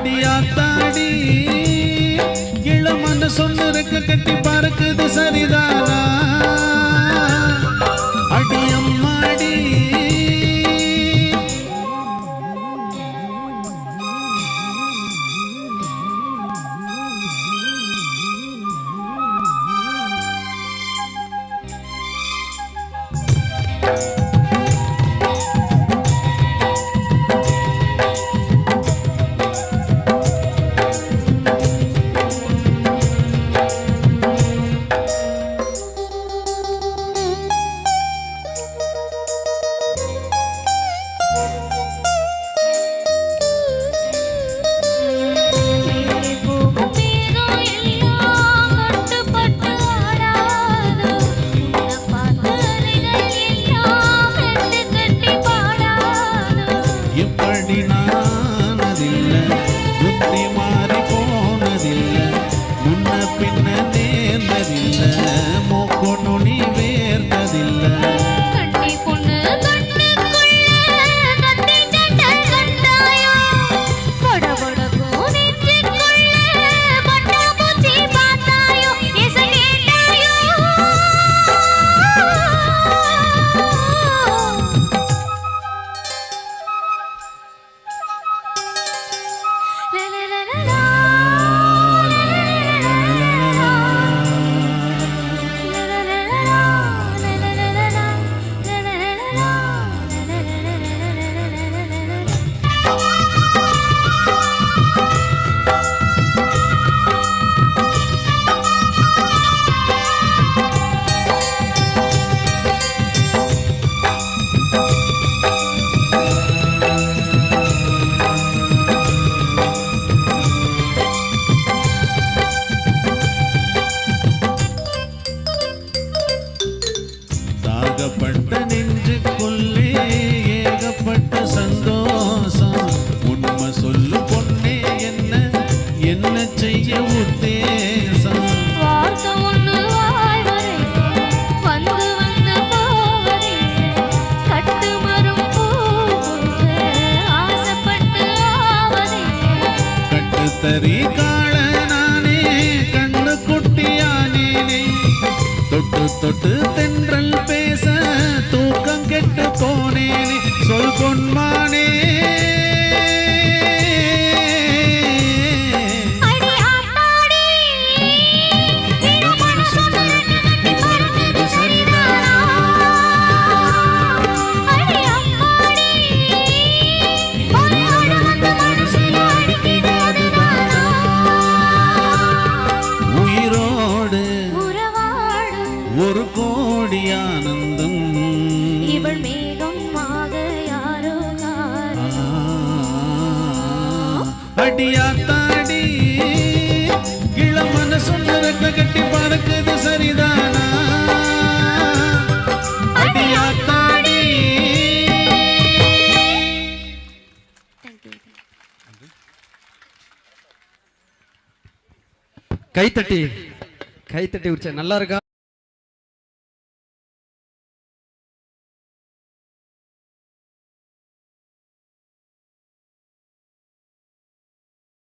அடியாத்தாடி இளமன சொன்னிருக்க கட்டி பறக்குது சரிதானா அடியம்மாடி தாகப்பட்ட நெஞ்சுக்குள்ளே ஏகப்பட்ட சந்தோஷம் உண்மை சொல்லு பொண்ணே என்ன என்ன செய்ய உத்தேசம் வார்த்தை ஒன்று வாய் வரை வந்து வந்து போவதில்லை கட்டு மரம் பூவுக்கு ஆசைப்பட்டு ஆவதில்லை கட்டுத்தறி காள நானே கண்ணு குட்டியானேனே தொட்டு தொட்டு தென்றல் பேச தூக்கம் கெட்டு போனேனே சொல் பொன்மானே ஒரு கோடி ஆனந்தம் இவள் மேகமாக யாரோ அடியாத்தாடி இளமன சொன்னிருக்க கட்டி பறக்குது சரிதானா அடியாத்தாடி கைத்தட்டி கைத்தட்டி உச்ச நல்லா இருக்கா.